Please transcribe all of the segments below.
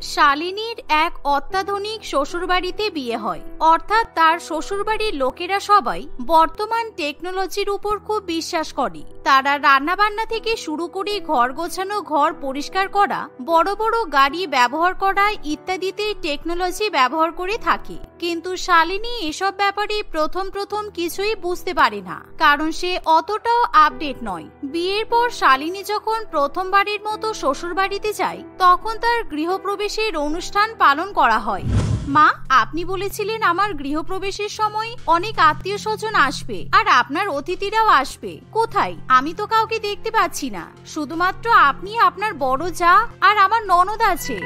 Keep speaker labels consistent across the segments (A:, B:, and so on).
A: শালিনীর এক অত্যাধুনিক শ্বশুরবাড়িতে বিয়ে হয়, অর্থাৎ তার শ্বশুরবাড়ির লোকেরা সবাই বর্তমান টেকনোলজির উপর খুব বিশ্বাস করে। তারা রান্নাবান্না থেকে শুরু করে ঘর গোছানো, ঘর পরিষ্কার করা, বড় বড় গাড়ি ব্যবহার করা ইত্যাদিতে টেকনোলজি ব্যবহার করে থাকে। কিন্তু শালিনী এসব ব্যাপারে প্রথম কিছুই বুঝতে পারে না, কারণ সে অতটাও আপডেট নয়। বিয়ের পর শালিনী যখন প্রথমবারের মতো শ্বশুর বাড়িতে যায়, তখন তার গৃহপ্রবেশের অনুষ্ঠান পালন করা হয়। মা, আপনি বলেছিলেন আমার গৃহপ্রবেশের সময় অনেক আত্মীয় স্বজন আসবে আর আপনার অতিথিরাও আসবে। কোথায়? আমি তো কাউকে দেখতে পাচ্ছি না। শুধুমাত্র আপনি, আপনার বড় জা আর আমার ননদ আছে।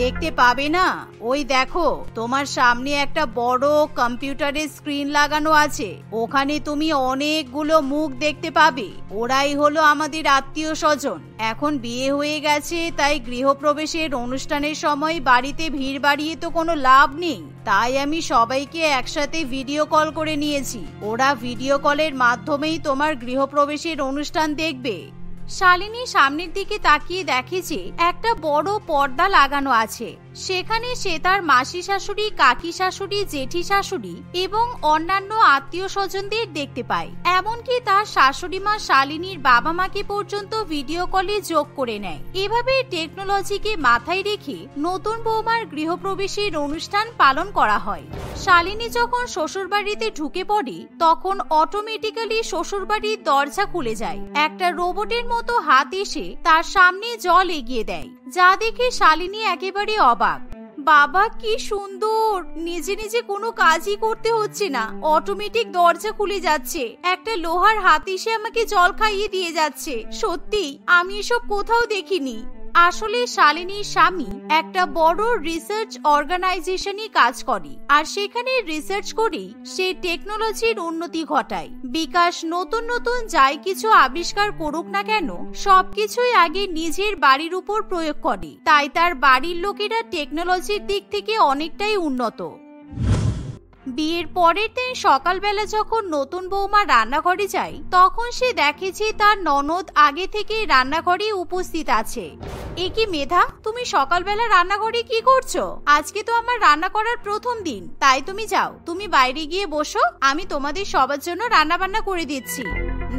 A: দেখতে পাবে না? ওই দেখো, তোমার সামনে একটা বড় কম্পিউটারের স্ক্রিন লাগানো আছে। ওখানে তুমি অনেকগুলো মুখ দেখতে পাবে। ওরাই হলো আমাদের আত্মীয় স্বজন। এখন বিয়ে হয়ে গেছে, তাই গৃহপ্রবেশের অনুষ্ঠানের সময় বাড়িতে ভিড় বাড়িয়ে তো কোনো লাভ নেই। তাই আমি সবাইকে একসাথে ভিডিও কল করে নিয়েছি। ওরা ভিডিও কলের মাধ্যমেই তোমার গৃহপ্রবেশের অনুষ্ঠান দেখবে। শালিনী সামনের দিকে তাকিয়ে দেখে যে একটা বড় পর্দা লাগানো আছে। সেখানে সে তার মাসি শাশুড়ি, কাকি শাশুড়ি, জেঠি শাশুড়ি এবং অন্যান্য আত্মীয় স্বজনদের দেখতে পায়। এমনকি তার শাশুড়ি মা শালিনীর বাবা মাকে পর্যন্ত ভিডিও কলে যোগ করে নেয়। এভাবে টেকনোলজিকে মাথায় রেখে নতুন বৌমার গৃহপ্রবেশের অনুষ্ঠান পালন করা হয়। শালিনী যখন শ্বশুরবাড়িতে ঢুকে পড়ে, তখন অটোমেটিক্যালি শ্বশুরবাড়ির দরজা খুলে যায়। একটা রোবটের মতো হাত এসে তার সামনে জল এগিয়ে দেয়, যা দেখে শালিনী একেবারে অবাক। বাবা, কি সুন্দর! নিজে নিজে কোনো কাজই করতে হচ্ছে না, অটোমেটিক দরজা খুলে যাচ্ছে। একটা লোহার হাত এসে আমাকে জল খাইয়ে দিয়ে যাচ্ছে। সত্যি আমি এসব কোথাও দেখিনি। আসলে শালিনীর স্বামী একটা বড় রিসার্চ অর্গানাইজেশনে কাজ করে, আর সেখানে রিসার্চ করে সে টেকনোলজির উন্নতি ঘটায়। বিকাশ নতুন যাই কিছু আবিষ্কার করুক না কেন, সবকিছুই আগে নিজের বাড়ির উপর প্রয়োগ করে। তাই তার বাড়ির লোকেরা টেকনোলজির দিক থেকে অনেকটাই উন্নত। বিয়ের পরের দিন সকালবেলা যখন নতুন বৌমা রান্নাঘরে যায়, তখন সে দেখে যে তার ননদ আগে থেকে রান্নাঘরে উপস্থিত আছে। এ কি মেধা, তুমি সকালবেলা রান্নাঘরে কি করছো? আজকে তো আমার রান্না করার প্রথম দিন, তাই তুমি যাও, তুমি বাইরে গিয়ে বসো, আমি তোমাদের সবার জন্য রান্না বান্না করে দিচ্ছি।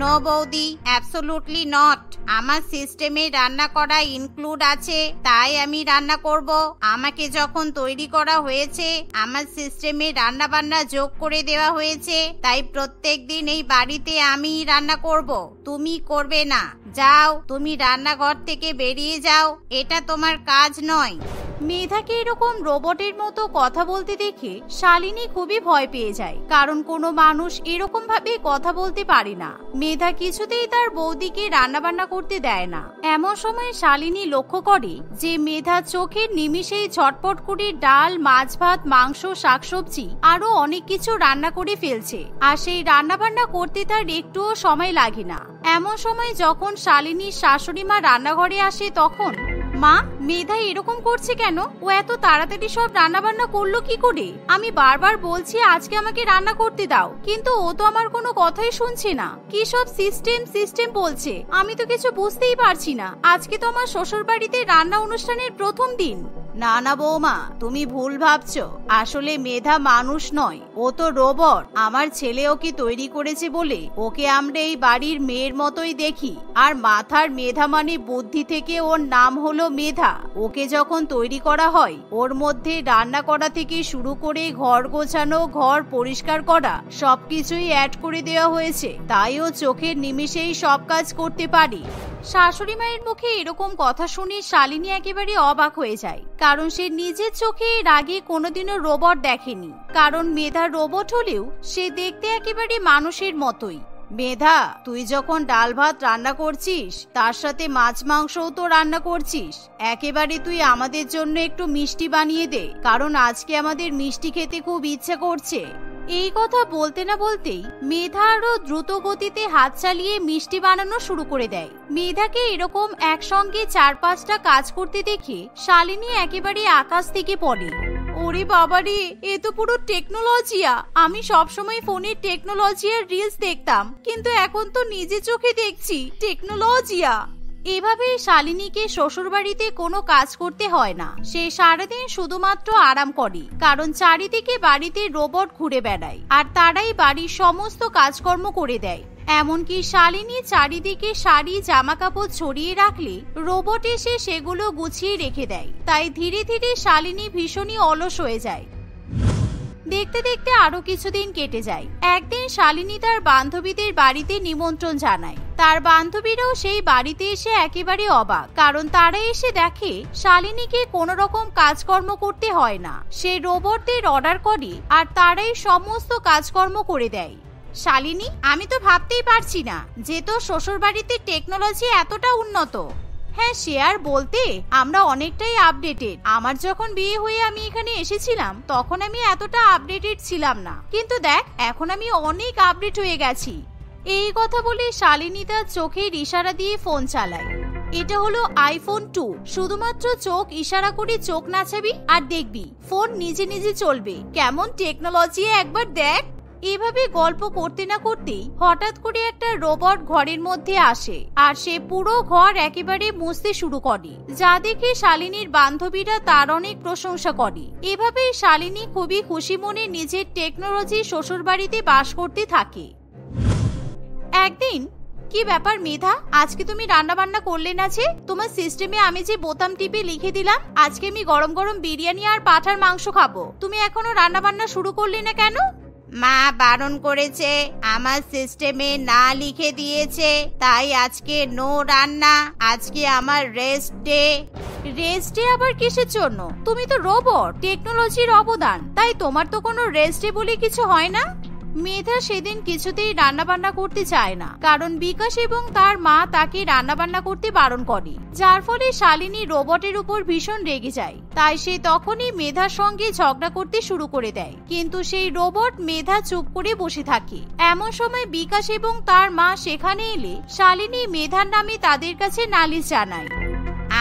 A: নো বৌদি, অ্যাবসলিউটলি নট। আমার সিস্টেমে রান্না করা ইনক্লুড আছে, তাই আমি রান্না করব। আমাকে যখন তৈরি করা হয়েছে, আমার সিস্টেমে রান্না বান্না যোগ করে দেওয়া হয়েছে, তাই প্রত্যেক দিন এই বাড়িতে আমি রান্না করব, তুমি করবে না। যাও, তুমি রান্নাঘর থেকে বেরিয়ে যাও, এটা তোমার কাজ নয়। মেধাকে এরকম রোবটের মতো কথা বলতে দেখে শালিনী খুবই ভয় পেয়ে যায়, কারণ কোনো মানুষ এরকম ভাবে কথা বলতে পারে না। মেধা কিছুতেই তার বৌদিকে রান্নাবান্না করতে দেয় না। এমন সময় শালিনী লক্ষ্য করে যে মেধা চোখের নিমিষেই ঝটপট করে ডাল, মাছ ভাত, মাংস, শাকসবজি আরো অনেক কিছু রান্না করে ফেলছে, আর সেই রান্নাবান্না করতে তার একটুও সময় লাগে না। এমন সময় যখন শালিনীর শাশুড়ি মা রান্নাঘরে আসে, তখন মা, মেধা এরকম করছে কেন? ও এত তাড়াতাড়ি সব রান্না বান্না করলো কি করে? আমি বারবার বলছি আজকে আমাকে রান্না করতে দাও, কিন্তু ও তো আমার কোনো কথাই শুনছে না। কি সব সিস্টেম বলছে, আমি তো কিছু বুঝতেই পারছি না। আজকে তো আমার শ্বশুর বাড়িতে রান্না অনুষ্ঠানের প্রথম দিন। না বৌমা, তুমি ভুল ভাবছো। আসলে মেধা মানুষ নয়, ও তো রোবট। আমার ছেলে ওকে তৈরি করেছে বলে ওকে আমরা এই বাড়ির মেয়ের মতোই দেখি। আর মাথার মেধা মানে বুদ্ধি থেকে ওর নাম হলো মেধা। ওকে যখন তৈরি করা হয়, ওর মধ্যে রান্না করা থেকে শুরু করে ঘর গোছানো, ঘর পরিষ্কার করা সবকিছুই অ্যাড করে দেওয়া হয়েছে, তাই ও চোখের নিমিষেই সব কাজ করতে পারে। শাশুড়ি মায়ের মুখে এরকম কথা শুনে শালিনী একেবারে অবাক হয়ে যায়, কারণ সে নিজের চোখে এর আগে কোনোদিনও রোবট দেখেনি। কারণ মেধা রোবট হলেও সে দেখতে একেবারে মানুষের মতোই। মেধা, তুই যখন ডাল ভাত রান্না করছিস, তার সাথে মাছ মাংসও তো রান্না করছিস, একেবারে তুই আমাদের জন্য একটু মিষ্টি বানিয়ে দে, কারণ আজকে আমাদের মিষ্টি খেতে খুব ইচ্ছা করছে। এই কথা বলতে না বলতেই মেধা আরো দ্রুত গতিতে হাত চালিয়ে মিষ্টি বানানো শুরু করে দেয়। মেধাকে এরকম একসঙ্গে 4-5টা কাজ করতে দেখে শালিনী একেবারে আকাশ থেকে পড়ে। ওরে বাবারে, এ তো পুরো টেকনোলজিয়া। আমি সবসময় ফোনের টেকনোলজিয়ার রিলস দেখতাম, কিন্তু এখন তো নিজে চোখে দেখছি টেকনোলজিয়া। এভাবেই শালিনীকে শ্বশুরবাড়িতে কোনো কাজ করতে হয় না। সে সারাদিন শুধুমাত্র আরাম করে, কারণ চারিদিকে বাড়িতে রোবট ঘুরে বেড়ায় আর তারাই বাড়ির সমস্ত কাজকর্ম করে দেয়। এমনকি শালিনী চারিদিকে শাড়ি জামা কাপড় ছড়িয়ে রাখলে রোবট এসে সেগুলো গুছিয়ে রেখে দেয়। তাই ধীরে ধীরে শালিনী ভীষণই অলস হয়ে যায়। দেখতে দেখতে আরো কিছুদিন কেটে যায়। একদিন শালিনী তার বান্ধবীদের বাড়িতে নিমন্ত্রণ জানায়। তার বান্ধবীরাও সেই বাড়িতে এসে একেবারে অবাক, কারণ তারা এসে দেখে শালিনীকে কোনো রকম কাজকর্ম করতে হয় না। সে রোবটদের অর্ডার করে আর তারাই সমস্ত কাজকর্ম করে দেয়। শালিনী, আমি তো ভাবতেই পারছি না যে তোর শ্বশুর বাড়িতে টেকনোলজি এতটা উন্নত। হ্যাঁ, সে আর বলতে, আমরা অনেকটাই আপডেটেড। আমার যখন বিয়ে হয়ে আমি এখানে এসেছিলাম তখন আমি এতটা আপডেটেড ছিলাম না, কিন্তু দেখ এখন আমি অনেক আপডেট হয়ে গেছি। এই কথা বলে শালিনী তার চোখের ইশারা দিয়ে ফোন চালায়। এটা হলো আইফোন 2। শুধুমাত্র চোখ ইশারা করে চোখ নাচাবি আর দেখবি ফোন নিজে নিজে চলবে। কেমন টেকনোলজি একবার দেখ। এভাবে গল্প করতে না করতেই হঠাৎ করে একটা রোবট ঘরের মধ্যে আসে আর সে পুরো ঘর একেবারে মুছতে শুরু করে, যা দেখে শালিনীর বান্ধবীরা তার অনেক প্রশংসা করে। এভাবেই শালিনী খুবই খুশি মনে নিজের টেকনোলজি শ্বশুর বাড়িতে বাস করতে থাকে। একদিন, কি ব্যাপার মেধা, আজকে তুমি রান্না বান্না করলে না যে? তোমার সিস্টেমে আমি যে বোতাম টিপে লিখে দিলাম আজকে আমি গরম গরম বিরিয়ানি আর পাঠার মাংস খাবো, তুমি এখনো রান্না বান্না শুরু করলে না কেন? মা বারণ করেছে, আমার সিস্টেমে না লিখে দিয়েছে, তাই আজকে নো রান্না। আজকে আমার রেস্ট ডে। রেস্ট ডে আবার কিসের জন্য? তুমি তো রোবট, টেকনোলজির অবদান, তাই তোমার তো কোনো রেস্ট ডে বলে কিছু হয় না। মেধা সেদিন কিছুতেই রান্না বান্না করতে চায় না, কারণ বিকাশ এবং তার মা তাকে রান্না বান্না করতে বারণ করে, যার ফলে শালিনী রোবটের উপর ভীষণ রেগে যায়। তাই সে তখনই মেধার সঙ্গে ঝগড়া করতে শুরু করে দেয়, কিন্তু সেই রোবট মেধা চুপ করে বসে থাকে। এমন সময় বিকাশ এবং তার মা সেখানে এলে শালিনী মেধার নামে তাদের কাছে নালিশ জানায়।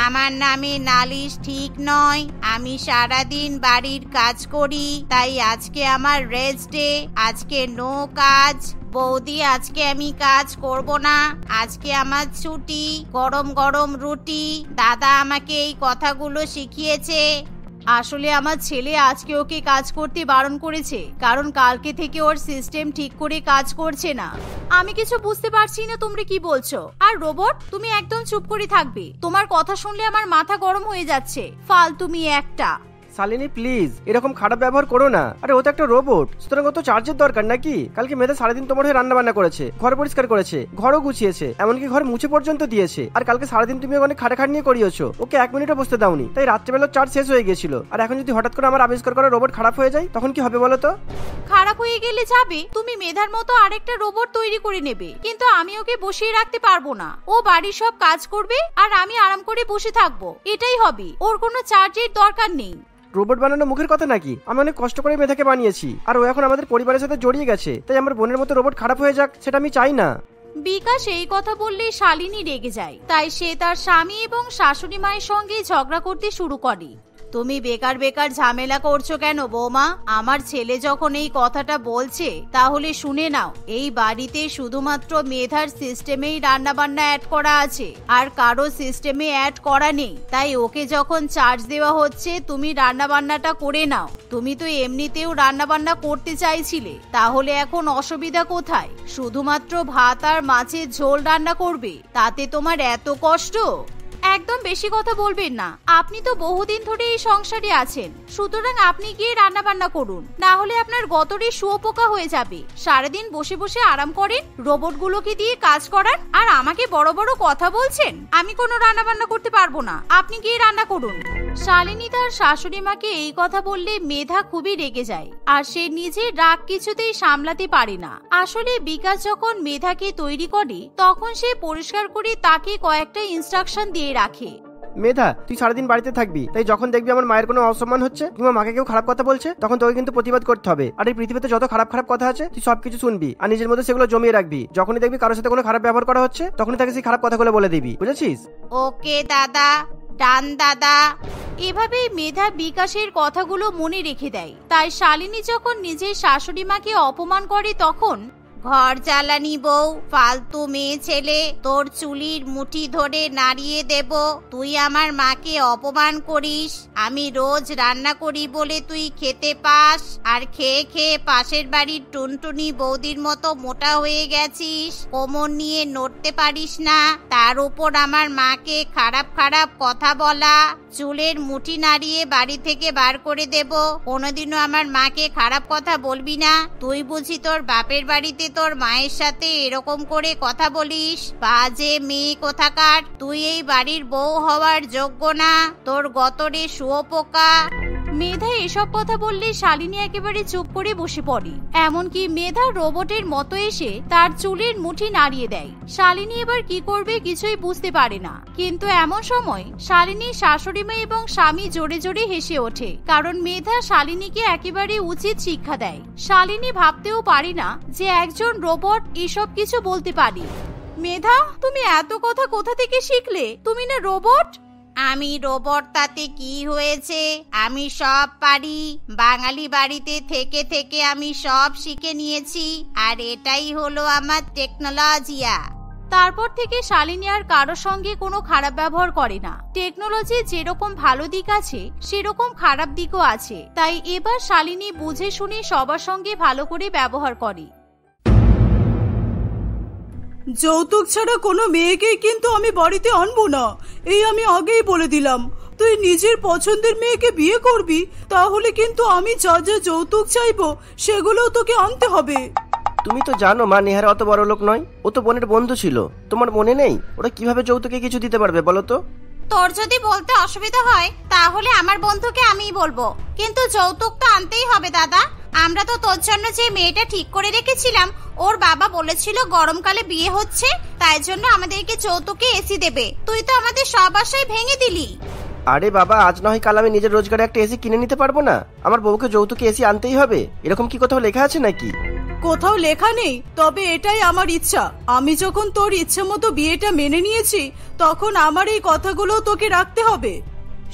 A: আমার নামে নালিশ ঠিক নয়, আমি সারাদিন বাড়ির কাজ করি, তাই আজকে আমার রেস্ট ডে, আজকে নো কাজ। বৌদি, আজকে আমি কাজ করব না, আজকে আমার ছুটি। গরম গরম রুটি। দাদা আমাকে এই কথাগুলো শিখিয়েছে। আসলে আমার ছেলে আজকে ওকে কাজ করতে বারণ করেছে, কারণ কালকে থেকে ওর সিস্টেম ঠিক করে কাজ করছে না। আমি কিছু বুঝতে পারছি না তোমরা কি বলছো। আর রোবট, তুমি একদম চুপ করে থাকবে। তোমার কথা শুনলে আমার মাথা গরম হয়ে যাচ্ছে। ফালতু মেয়ে একটা।
B: শালিনী প্লিজ এরকম খারাপ ব্যবহার করো না। আরে ও তো একটা রোবট, সুতরাং ও তো চার্জের দরকার নাকি? কালকে মেধা সারাদিন তোমার হয়ে রান্না বান্না করেছে, ঘর পরিষ্কার করেছে, ঘরও গুছিয়েছে, এমনকি ঘর মুছে পর্যন্ত দিয়েছে। আর কালকে সারাদিন তুমি অনেক খাটাখাট নিয়ে করিয়েছো, ওকে 1 মিনিটও বসতে দাওনি, তাই রাত্রেবেলা চার্জ শেষ হয়ে গেছিল। আর এখন যদি হঠাৎ করে আমার আবিষ্কার করা রোবট খারাপ হয়ে যায় তখন কি হবে বলো তো?
A: খারাপ হয়ে গেলে যাবে, তুমি মেধার মতো আরেকটা রোবট তৈরি করে নেবে, কিন্তু আমি ওকে বসিয়ে রাখতে পারবো না। ও বাড়ির সব কাজ করবে আর আমি আরাম করে বসে থাকবো, এটাই হবে। ওর কোনো চার্জের দরকার নেই।
B: রোবট বানানো মুখের কথা নাকি? আমি অনেক কষ্ট করে মেধাকে বানিয়েছি, আর ও এখন আমাদের পরিবারের সাথে জড়িয়ে গেছে, তাই আমার বোনের মতো রোবট খারাপ হয়ে যাক সেটা আমি চাই না।
A: বিকাশ এই কথা বললে শালিনী রেগে যায়, তাই সে তার স্বামী এবং শাশুড়ি মায়ের সঙ্গে ঝগড়া করতে শুরু করে। তুমি বেকার বেকার ঝামেলা করছো কেন বৌমা? আমার ছেলে যখন এই কথাটা বলছে তাহলে শুনে নাও, এই বাড়িতে শুধুমাত্র মেধার সিস্টেমেই রান্না বান্না অ্যাড করা আছে, আর কারো সিস্টেমে অ্যাড করা নেই। তাই ওকে যখন চার্জ দেওয়া হচ্ছে তুমি রান্না বান্নাটা করে নাও। তুমি তো এমনিতেও রান্না বান্না করতে চাইছিলে, তাহলে এখন অসুবিধা কোথায়? শুধুমাত্র ভাত আর মাছের ঝোল রান্না করবে, তাতে তোমার এত কষ্ট? একদম বেশি কথা বলবেন না। আপনি তো বহুদিন ধরে এই সংসারে আছেন, সুতরাং আপনি গিয়ে রান্না বান্না করুন, না হলে আপনার গতরে শুয়োপোকা হয়ে যাবে। সারাদিন বসে বসে আরাম করেন, রোবট গুলোকে দিয়ে কাজ করান, আর আমাকে বড় বড় কথা বলছেন। আমি কোনো রান্না বান্না করতে পারবো না, আপনি গিয়ে রান্না করুন। শালিনী তার শাশুড়ি মাকে এই কথা বললে মেধা খুবই রেগে যায়, আর সে নিজের রাগ কিছুতেই সামলাতে পারে না। আসলে বিকাশ যখন মেধাকে তৈরি করে তখন সে পরিষ্কার করে তাকে কয়েকটা ইনস্ট্রাকশন দিয়ে রাখে।
B: মেধা, তুই সারাদিন বাড়িতে থাকবি, তাই যখন দেখবি আমার মায়ের কোনো অসম্মান হচ্ছে কিংবা মাকে কেউ খারাপ কথা বলছে তখন তোকে কিন্তু প্রতিবাদ করতে হবে। আর এই পৃথিবীতে যত খারাপ খারাপ কথা আছে তুই সবকিছু শুনবি আর নিজের মধ্যে সেগুলো জমিয়ে রাখবি। যখনই দেখবি কারোর সাথে কোনো খারাপ ব্যবহার করা হচ্ছে তখনই তাকে সেই খারাপ কথাগুলো বলে দিবি, বুঝেছিস?
A: ওকে দাদা, ডান দাদা। এভাবেই মেধা বিকাশের কথাগুলো মনে রেখে দেয়। তাই শালিনী যখন নিজের শাশুড়ি মাকে অপমান করে তখন ঘর জ্বালানি বউ, ফালতু মেয়ে ছেলে, তোর চুলির মুঠি ধরে নাড়িয়ে দেব। তুই আমার মাকে অপমান করিস। আমি রোজ রান্না করি বলে তুই খেতে পাস, আর খেয়ে খেয়ে পাশের বাড়ির টুনটুনি বৌদির মতো মোটা হয়ে গেছিস। কোমর নিয়ে নড়তে পারিস না, তার উপর আমার মাকে খারাপ খারাপ কথা বলা। চুলের মুঠি নাড়িয়ে বাড়ি থেকে বার করে দেব। কোনোদিনও আমার মাকে খারাপ কথা বলবি না। তুই বুঝি তোর বাপের বাড়িতে তোর মায়ের সাথে এরকম করে কথা বলিস? বাজে মেয়ে কোথাকার, তুই এই বাড়ির বউ হওয়ার যোগ্য না। তোর গতরে শুয়োপোকা। মেধা এসব কথা বললে শালিনী একেবারে চুপ করে বসে পড়ে। এমনকি মেধা রোবটের মতো এসে তার চুলের মুঠি নাড়িয়ে দেয়। শালিনী এবার কি করবে কিছুই বুঝতে পারে না। কিন্তু এমন সময় শালিনীর শাশুড়ি মা এবং স্বামী জোরে জোরে হেসে ওঠে, কারণ মেধা শালিনীকে একেবারে উচিত শিক্ষা দেয়। শালিনী ভাবতেও পারে না যে একজন রোবট এসব কিছু বলতে পারে। মেধা, তুমি এত কথা কোথা থেকে শিখলে? তুমি না রোবট? আমি রোবট, তাতে কি হয়েছে? আমি সব পারি। বাঙালি বাড়িতে থেকে থেকে আমি সব শিখে নিয়েছি, আর এটাই হলো আমার টেকনোলজিয়া। তারপর থেকে শালিনী আর কারোর সঙ্গে কোনো খারাপ ব্যবহার করে না। টেকনোলজির যেরকম ভালো দিক আছে সেরকম খারাপ দিকও আছে, তাই এবার শালিনী বুঝে শুনে সবার সঙ্গে ভালো করে ব্যবহার করে।
C: যৌতুক ছাড়া কোনো মেয়েকেই কিন্তু আমি বাড়িতে আনবো না, এই আমি আগেই বলে দিলাম। তুই নিজের পছন্দের মেয়েকে বিয়ে করবি, তাহলে কিন্তু আমি যা যা যৌতুক চাইবো সেগুলো তোকে আনতে হবে।
B: তুমি তো জানো মা, নেহার অত বড় লোক নয়। ও তো বোনের বন্ধু ছিল। তোমার মনে নেই? ওরা কিভাবে যৌতুকে কিছু দিতে পারবে বলো তো?
A: তোর যদি বলতে অসুবিধা হয় তাহলে আমার বন্ধুকে আমিই বলবো, কিন্তু যৌতুক তো আনতেই হবে দাদা। আমরা তো তোর জন্য যে মেয়েটা ঠিক করে রেখেছিলাম, ওর বাবা বলেছিল গরমকালে বিয়ে হচ্ছে, তাই জন্য আমাদেরকে যৌতুকে এসি দেবে। তুই তো আমাদের সব আশাই ভেঙে দিলি।
B: আরে বাবা, আজ না হয় কাল আমি নিজের রোজগারে একটা এসি কিনে নিতে পারবো না? আমার বউকে যৌতুকে এসি আনতেই হবে, এরকম কি কোথাও লেখা আছে নাকি?
C: কোথাও লেখা নেই, তবে এটাই আমার ইচ্ছা। আমি যখন তোর ইচ্ছে মতো বিয়েটা মেনে নিয়েছি, তখন আমার এই কথাগুলো তোকে রাখতে হবে।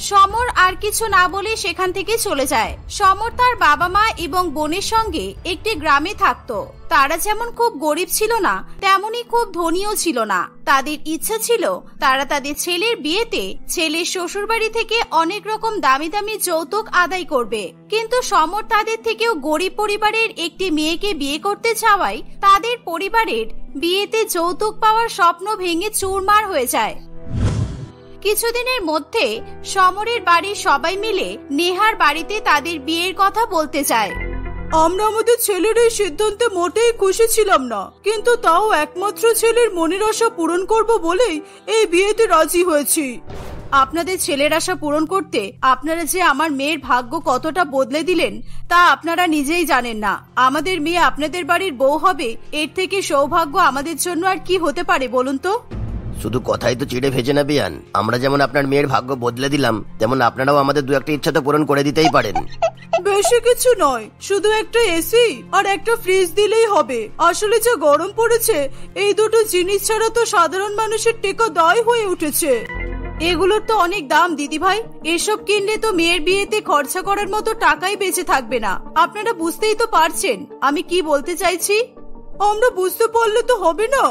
A: সমর আর কিছু না বলে সেখান থেকে চলে যায়। সমর তার বাবা মা এবং বোনের সঙ্গে একটি গ্রামে থাকতো। তারা যেমন খুব গরিব ছিল না, তেমনি খুব ধনীও ছিল না। তাদের ইচ্ছা ছিল তারা তাদের ছেলের বিয়েতে ছেলের শ্বশুরবাড়ি থেকে অনেক রকম দামি দামি যৌতুক আদায় করবে। কিন্তু সমর তাদের থেকেও গরিব পরিবারের একটি মেয়েকে বিয়ে করতে চাওয়ায় তাদের পরিবারের বিয়েতে যৌতুক পাওয়ার স্বপ্ন ভেঙে চুরমার হয়ে যায়। কিছুদিনের মধ্যে সমরের বাড়ির সবাই মিলে নেহার বাড়িতে তাদের বিয়ের কথা বলতে চায়।
C: আমরা আমাদের ছেলের এই সিদ্ধান্তে মোটেই খুশি ছিলাম না, কিন্তু তাও একমাত্র ছেলের মনের আশা পূরণ করব বলেই এই বিয়েতে রাজি হয়েছি। আপনাদের ছেলের আশা পূরণ করতে আপনারা যে আমার মেয়ের ভাগ্য কতটা বদলে দিলেন তা আপনারা নিজেই জানেন না। আমাদের মেয়ে আপনাদের বাড়ির বউ হবে, এর থেকে সৌভাগ্য আমাদের জন্য আর কি হতে পারে বলুন তো?
D: শুধু কথাই তো চিড়ে ভেজে না বিয়ান। আমরা যেমন আপনার মেয়ের ভাগ্য বদলে দিলাম, তেমন আপনারাও আমাদের দু একটা ইচ্ছা তো পূরণ করে দিতেই পারেন।
C: বেশি কিছু নয়, শুধু একটা এসি আর একটা ফ্রিজ দিলেই হবে। আসলে যে গরম পড়েছে, এই দুটো জিনিস ছাড়া তো সাধারণ মানুষের টেকা দায় হয়ে উঠেছে। এগুলোর তো অনেক দাম দিদি ভাই, এসব কিনলে তো মেয়ের বিয়েতে খরচা করার মতো টাকাই বেঁচে থাকবে না। আপনারা বুঝতেই তো পারছেন আমি কি বলতে চাইছি। আমরা বুঝতে পারলে তো হবে না,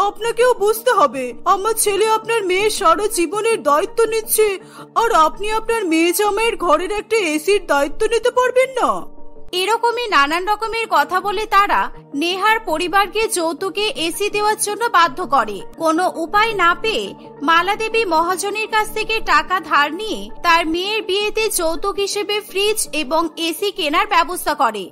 C: আপনাকেও বুঝতে হবে। আমার ছেলে আপনার মেয়ের সারা জীবনের দায়িত্ব নিচ্ছে, আর আপনি আপনার মেয়ে জামাইয়ের ঘরের একটা এসির দায়িত্ব নিতে পারবেন না?
A: এরকমই নানান রকমের কথা বলে তারা নেহার পরিবারকে যৌতুকে এসি দেওয়ার জন্য বাধ্য করে। কোনো উপায় না পেয়ে মালা দেবী মহাজনের কাছ থেকে টাকা ধার নিয়ে তার মেয়ের বিয়েতে যৌতুক হিসেবে ফ্রিজ এবং এসি কেনার ব্যবস্থা করে।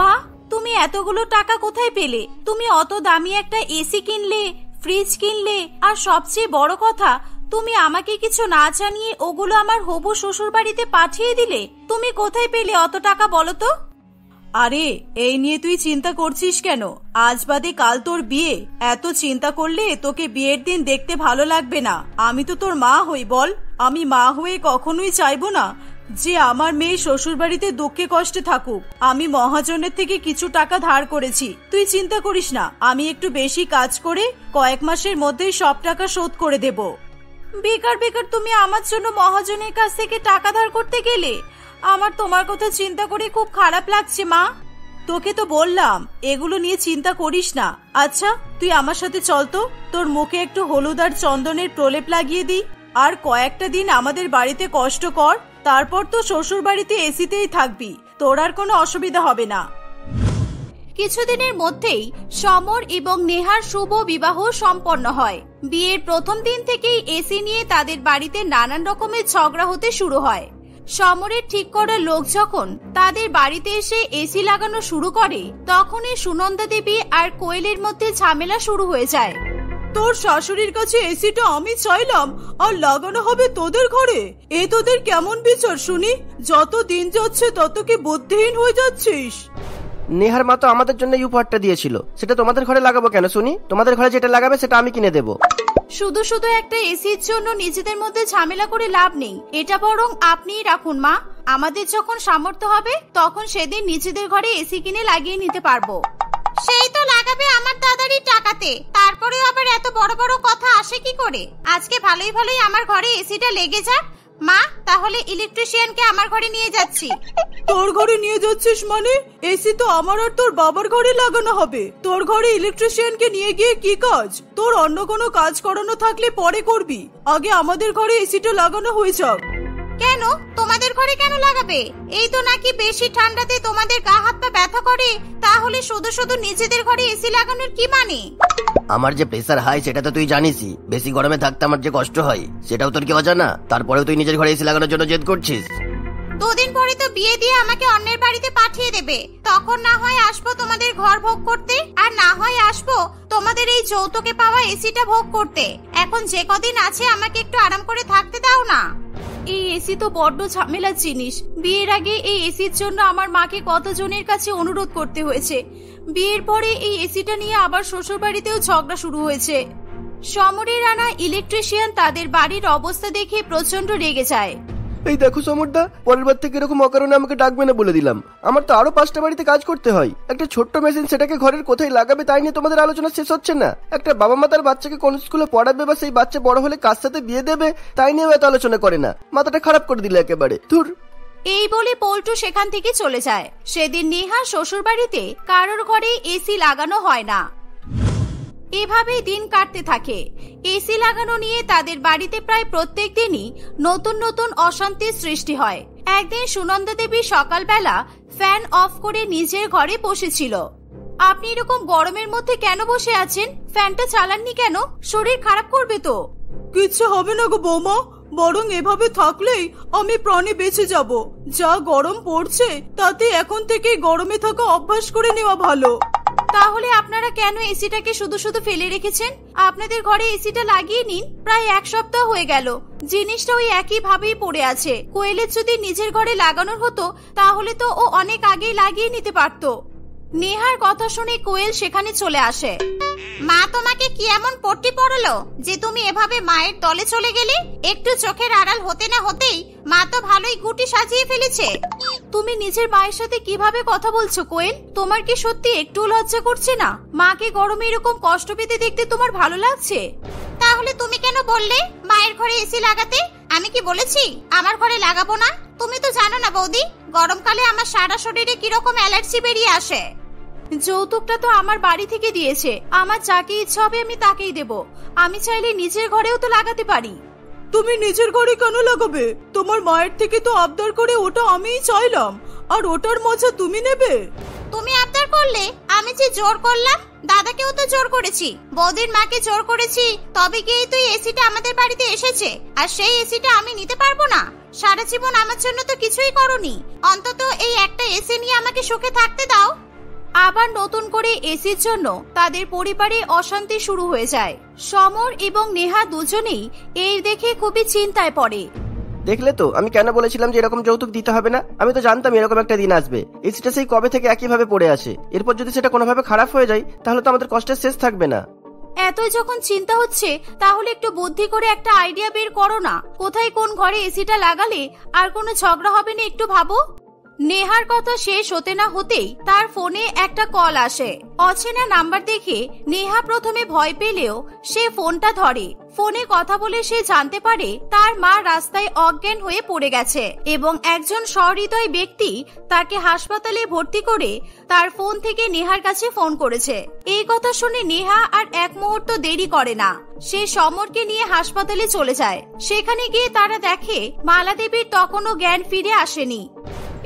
A: মা, তুমি এতগুলো টাকা কোথায় পেলে? তুমি অত দামি একটা এসি কিনলে, ফ্রিজ কিনলে, আর সবচেয়ে বড় কথা তুমি আমাকে কিছু না জানিয়ে ওগুলো আমার হবু শ্বশুর বাড়িতে পাঠিয়ে দিলে। তুমি কোথায় পেলে অত টাকা বলো তো?
C: আরে এই নিয়ে তুই চিন্তা করছিস কেন? আজ বাদে কাল তোর বিয়ে, এত চিন্তা করলে তোকে বিয়ের দিন দেখতে ভালো লাগবে না। আমি তো তোর মা হই বল। আমি মা হয়ে কখনোই চাইবো না যে আমার মেয়ে শ্বশুর বাড়িতে দুঃখে কষ্টে থাকুক। আমি মহাজনের থেকে কিছু টাকা ধার করেছি, তুই চিন্তা করিস না। আমি একটু বেশি কাজ করে কয়েক মাসের মধ্যেই সব টাকা শোধ করে দেব।
A: বেকার বেকার তুমি আমার জন্য মহাজনের কাছ থেকে টাকা ধার করতে গেলে? আমার তোমার কথা চিন্তা করে খুব খারাপ লাগছে মা।
C: তোকে তো বললাম এগুলো নিয়ে চিন্তা করিস না। আচ্ছা তুই আমার সাথে চল তো, তোর মুখে একটু হলুদ আর চন্দনের প্রলেপ লাগিয়ে দিই। আর কয়েকটা দিন আমাদের বাড়িতে কষ্ট কর, তারপর তো শ্বশুর বাড়িতে এসিতেই থাকবি, তোর আর কোনো অসুবিধা হবে না।
A: কিছুদিনের মধ্যেই সমর এবং নেহার শুভ বিবাহ সম্পন্ন হয়। বিয়ের প্রথম দিন থেকেই এসি নিয়ে তাদের বাড়িতে নানান রকমের ঝগড়া হতে শুরু হয়। সমরের ঠিক করা লোক যখন তাদের বাড়িতে এসে এসি লাগানো শুরু করে, তখনই সুনন্দা দেবী আর কোয়েলের মধ্যে ঝামেলা শুরু হয়ে যায়।
C: তোর শাশুড়ির কাছে এসিটা আমি চাইলাম আর লাগানো হবে তোদের ঘরে, এ তোদের কেমন বিচার শুনি? যত দিন যাচ্ছে তত কি বুদ্ধিহীন হয়ে যাচ্ছিস?
B: নেহার মা তো আমাদের জন্য এই উপহারটা দিয়েছিল, সেটা তোমাদের ঘরে লাগাবো কেন শুনি? তোমাদের ঘরে যেটা লাগাবে সেটা আমি কিনে দেবো।
A: শুধু শুধু একটা এসির জন্য নিজেদের মধ্যে ঝামেলা করে লাভ নেই, এটা বরং আপনিই রাখুন মা। আমাদের যখন সামর্থ্য হবে তখন সেদিন নিজেদের ঘরে এসি কিনে লাগিয়ে নিতে পারবো। সেই তো লাগাবে আমার দাদারই টাকাতে, তারপরে আবার এত বড় বড় কথা আসে কি করে? আজকে ভালোই ভালোই আমার ঘরে এসিটা লেগে যাক। মা, তাহলে ইলেকট্রিশিয়ানকে আমার ঘরে নিয়ে যাচ্ছি।
C: তোর ঘরে নিয়ে যাচ্ছিস মানে? এসি তো আমার আর তোর বাবার ঘরে লাগানো হবে, তোর ঘরে ইলেকট্রিশিয়ানকে নিয়ে গিয়ে কি কাজ? তোর অন্য কোনো কাজ করানো থাকলে পরে করবি, আগে আমাদের ঘরে এসিটা লাগানো হয়ে যাক।
A: কেন তোমাদের ঘরে কেন লাগাবে? এই তো নাকি বেশি ঠান্ডাতে তোমাদের গা হাত পা ব্যথা করে, তাহলে শুধু শুধু নিজেদের ঘরে এসি লাগানোর কি মানে?
D: আমার যে প্রেসার হাই সেটা তো তুই জানিসই, বেশি গরমে থাকতে আমার যে কষ্ট হয় সেটাও তোর কি অজানা? তারপরেও তুই নিজের ঘরে এসি লাগানোর জন্য জেদ করছিস।
A: দুদিন পরে তো বিয়ে দিয়ে আমাকে অন্যের বাড়িতে পাঠিয়ে দেবে, তখন না হয় আসবো তোমাদের ঘর ভোগ করতে, আর না হয় আসবো তোমাদের এই যৌতুকে পাওয়া এসিটা ভোগ করতে। এখন যে কদিন আছে আমাকে একটু আরাম করে থাকতে দাও না। এই এসি তো বড্ড ঝামেলার জিনিস। বিয়ের আগে এই এসির জন্য আমার মাকে কতজনের কাছে অনুরোধ করতে হয়েছে। বিয়ের পরে এই এসিটা নিয়ে আবার শ্বশুর বাড়িতেও ঝগড়া শুরু হয়েছে। সমরের আনা ইলেকট্রিশিয়ান তাদের বাড়ির অবস্থা দেখে প্রচন্ড রেগে যায়।
B: এই দেখো সমরদা, পরের বার থেকে এরকম অকারণে আমাকে ডাকবে না বলে দিলাম। আমার তো আরো 5টা বাড়িতে কাজ করতে হয়। একটা ছোট্ট মেশিন, সেটাকে ঘরের কোথায় লাগাবে তাই নিয়ে তোমাদের আলোচনা শেষ হচ্ছে না। একটা বাবা মা তার বাচ্চাকে কোন স্কুলে পড়াবে বা সেই বাচ্চা বড় হলে কার সাথে বিয়ে দেবে তাই নিয়ে এত আলোচনা করে না। মাথাটা খারাপ করে দিলে একেবারে, ধুর।
A: এই বলে পল্টু সেখান থেকে চলে যায়। সেদিন নেহা শ্বশুর বাড়িতে কারোর ঘরে এসি লাগানো হয় না। এভাবেই দিন কাটতে থাকে। এসি লাগানো নিয়ে তাদের বাড়িতে প্রায় প্রত্যেক দিনই নতুন নতুন অশান্তির সৃষ্টি হয়। একদিন সুনন্দা দেবী সকালবেলা ফ্যান অফ করে নিজের ঘরে বসেছিল। আপনি এরকম গরমের মধ্যে কেন বসে আছেন? ফ্যানটা চালাননি কেন? শরীর খারাপ করবে তো।
C: কিচ্ছু হবে না গো বৌমা, বরং এভাবে থাকলেই আমি প্রাণে বেঁচে যাব। যা গরম পড়ছে তাতে এখন থেকে গরমে থাকা অভ্যাস করে নেওয়া ভালো।
A: তাহলে আপনারা কেন এসিটাকে শুধু শুধু ফেলে রেখেছেন? আপনাদের ঘরে এসিটা লাগিয়ে নিন। প্রায় 1 সপ্তাহ হয়ে গেল জিনিসটা ওই একই ভাবেই পড়ে আছে। কোয়েলের যদি নিজের ঘরে লাগানোর হতো তাহলে তো ও অনেক আগেই লাগিয়ে নিতে পারতো। নেহার কথা শুনে কোয়েল সেখানে চলে আসে। মা তোমাকে কি এমন পট্টি পড়ালো যে তুমি এভাবে মায়ের দলে চলে গেলে? একটু চোখের আড়াল হতে না হতেই মা তো ভালোই গুটি সাজিয়ে ফেলেছে। তুমি নিজের মায়ের সাথে কিভাবে কথা বলছো কোয়েল? তোমার কি সত্যি একটু লজ্জা করছে না? মাকে গরমে এরকম কষ্ট পেতে দেখতে তোমার ভালো লাগছে? তাহলে তুমি কেন বললে মায়ের ঘরে এসি লাগাতে? আমি কি বলেছি আমার ঘরে লাগাবো না? তুমি তো জানো না বৌদি, গরমকালে আমার সারা শরীরে কিরকম অ্যালার্জি বেরিয়ে আসে। যৌতুকটা তো আমার বাড়ি থেকে দিয়েছে, আমার যাকে ইচ্ছা হবে আমি তাকেই দেব। আমি চাইলে নিজের ঘরেও তো লাগাতে পারি।
C: তুমি নিজের ঘরে কেন লাগাবে? তোমার মায়ের থেকে তো আবদার করে ওটা আমিই চাইলাম, আর ওটার মজা তুমি নেবে?
A: তুমি আবদার করলে আমি যে জোর করলাম? দাদাকেও তো জোর করেছি, বৌদির মাকে জোর করেছি, তবে গিয়েই তুই এসিটা আমাদের বাড়িতে এসেছে। আর সেই এসিটা আমি নিতে পারবো না? সারা জীবন আমার জন্য তো কিছুই করনি, অন্তত এই একটা এসি নিয়ে আমাকে সুখে থাকতে দাও। আবার নতুন করে এসির জন্য তাদের পরিবারে অশান্তি শুরু হয়ে যায়। সমর এবং নেহা দুজনেই এই দেখে খুবই চিন্তায় পড়ে।
B: দেখলে তো, আমি কেন বলেছিলাম যে এরকম যৌতুক দিতে হবে না? আমি তো জানতাম এরকম একটা দিন আসবে। এসিটা সেই কবে থেকে একইভাবে পড়ে আছে, এরপর যদি সেটা কোনোভাবে খারাপ হয়ে যায় তাহলে তো আমাদের কষ্টের শেষ থাকবে না।
A: এতই যখন চিন্তা হচ্ছে তাহলে একটু বুদ্ধি করে একটা আইডিয়া বের করো না। কোথায় কোন ঘরে এসিটা লাগালে আর কোনো ঝগড়া হবে না একটু ভাবো। নেহার কথা শেষ হতে না হতেই তার ফোনে একটা কল আসে। অচেনা নাম্বার দেখে নেহা প্রথমে ভয় পেলেও সে ফোনটা ধরে। ফোনে কথা বলে সে জানতে পারে তার মা রাস্তায় অজ্ঞান হয়ে পড়ে গেছে এবং একজন সহৃদয় ব্যক্তি তাকে হাসপাতালে ভর্তি করে তার ফোন থেকে নেহার কাছে ফোন করেছে। এই কথা শুনে নেহা আর এক মুহূর্ত দেরি করে না, সে সমরকে নিয়ে হাসপাতালে চলে যায়। সেখানে গিয়ে তারা দেখে মালা দেবীর তখনও জ্ঞান ফিরে আসেনি।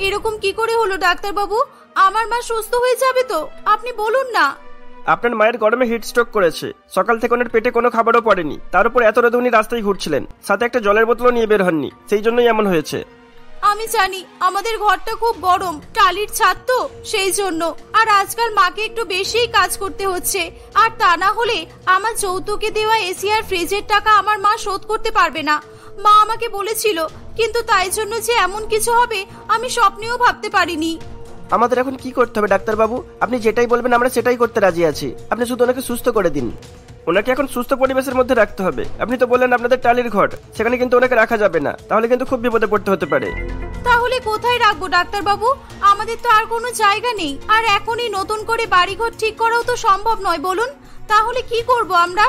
A: এরকম কি করে হলো ডাক্তার বাবু? আমার মা সুস্থ হয়ে যাবে তো? আপনি বলুন না।
B: আপনার মায়ের গরমে হিট স্ট্রোক করেছে। সকাল থেকে ওনার পেটে কোনো খাবারও পড়েনি, তার উপর এত রোদে উনি রাস্তায় ঘুরছিলেন, সাথে একটা জলের বোতলও নিয়ে বের হননি, সেই জন্যই এমন হয়েছে।
A: আমি জানি আমাদের ঘরটা খুব গরম, টালির ছাদ তো সেই জন্য। আর আজকাল মাকে একটু বেশিই কাজ করতে হচ্ছে, আর তা না হলে আমার যৌতুকে দেওয়া এসি আর ফ্রিজের টাকা আমার মা শোধ করতে পারবে না। মা আমাকে বলেছিল, কিন্তু তাই জন্য যে এমন কিছু হবে আমি স্বপ্নেও ভাবতে পারিনি।
B: আমাদের এখন কি করতে হবে ডাক্তারবাবু? আপনি যেটাই বলবেন আমরা সেটাই করতে রাজি আছি। আপনি শুধু ওনাকে সুস্থ করে দিন। ওনাকে এখন সুস্থ পরিবেশের মধ্যে রাখতে হবে। আপনি তো বললেন আপনাদের টালির ঘর, সেখানে কিন্তু ওনাকে রাখা যাবে না, তাহলে কিন্তু খুব বিপদে পড়তে হতে পারে।
A: তাহলে কোথায় রাখবো ডাক্তার বাবু? আমাদের তো আর কোনো জায়গা নেই, আর এখনই নতুন করে বাড়িঘর ঠিক করাও তো সম্ভব নয়। বলুন তাহলে কি করব আমরা?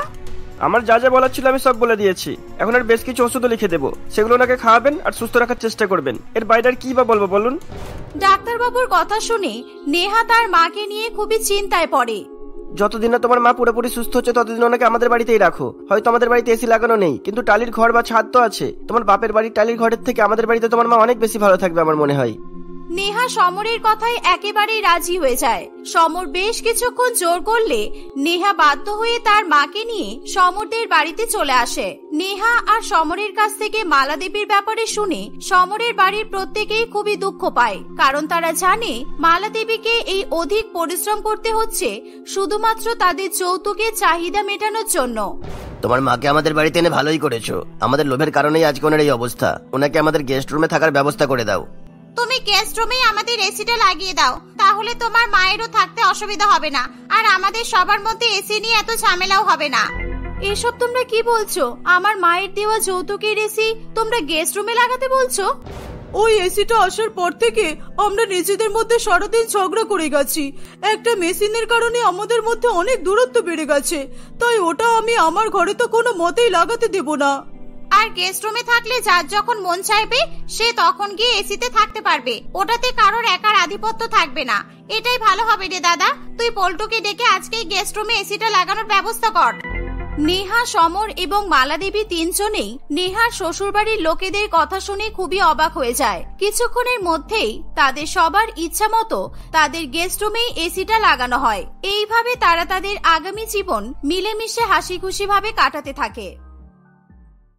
B: আমার যা যা বলার ছিল আমি সব বলে দিয়েছি। এখন আর বেশ কিছু ওষুধও লিখে দেবো, সেগুলো ওনাকে খাওয়াবেন আর সুস্থ রাখার চেষ্টা করবেন। এর বাইরে আর কি বা বলবো বলুন?
A: ডাক্তার বাবুর কথা শুনে নেহা তার মাকে নিয়ে খুবই চিন্তায় পড়ে।
B: যতদিন না তোমার মা পুরোপুরি সুস্থ হচ্ছে ততদিন ওনাকে আমাদের বাড়িতেই রাখো। হয়তো আমাদের বাড়িতে এসি লাগানো নেই, কিন্তু টালির ঘর বা ছাদ তো আছে। তোমার বাপের বাড়ির টালির ঘরের থেকে আমাদের বাড়িতে তোমার মা অনেক বেশি ভালো থাকবে আমার মনে হয়।
A: নেহা সমরের কথায় একেবারেই রাজি হয়ে যায়। সমর বেশ কিছুক্ষণ জোর করলে নেহা বাধ্য হয়ে তার মাকে নিয়ে সমরদের বাড়িতে চলে আসে। নেহা আর সমরের কাছ থেকে মালা দেবীর ব্যাপারে শুনে সমরের বাড়ির প্রত্যেকেই খুবই দুঃখ পায়, কারণ তারা জানে মালা দেবীকে এই অধিক পরিশ্রম করতে হচ্ছে শুধুমাত্র তাদের যৌতুকের চাহিদা মেটানোর জন্য।
D: তোমার মাকে আমাদের বাড়িতে এনে ভালোই করেছো। আমাদের লোভের কারণেই আজকে ওনার এই অবস্থা। ওনাকে আমাদের গেস্ট রুমে থাকার ব্যবস্থা করে দাও।
A: তুমি গেস্ট রুমেই আমাদের এসিটা লাগিয়ে দাও, তাহলে তোমার মায়েরও থাকতে অসুবিধা হবে না, আর আমাদের সবার মধ্যে এসি নিয়ে এত ঝামেলাও হবে না। এসব তোমরা কি বলছো? আমার মায়ের দেওয়া যৌতুকের এসি তোমরা গেস্ট রুমে লাগাতে বলছো?
C: ওই এসিটা আসার পর থেকে আমরা নিজেদের মধ্যে সারাদিন ঝগড়া করে গেছি। একটা মেশিনের কারণে আমাদের মধ্যে অনেক দূরত্ব বেড়ে গেছে, তাই ওটা আমি আমার ঘরে তো কোনো মতেই লাগাতে দেব না।
A: আর গেস্ট রুমে থাকলে যার যখন মন চাইবে সে তখন গিয়ে এসিতে থাকতে পারবে, ওটাতে কারোর একার আধিপত্য থাকবে না। এটাই ভালো হবে রে দাদা, তুই পল্টুকে ডেকে আজকেই গেস্ট রুমে এসিটা লাগানোর ব্যবস্থা কর। নেহা, সমর এবং মালা দেবী তিনজনেই নেহার শ্বশুরবাড়ির লোকেদের কথা শুনে খুবই অবাক হয়ে যায়। কিছুক্ষণের মধ্যেই তাদের সবার ইচ্ছা মতো তাদের গেস্ট রুমেই এসিটা লাগানো হয়। এইভাবে তারা তাদের আগামী জীবন মিলেমিশে হাসি খুশি ভাবে কাটাতে থাকে।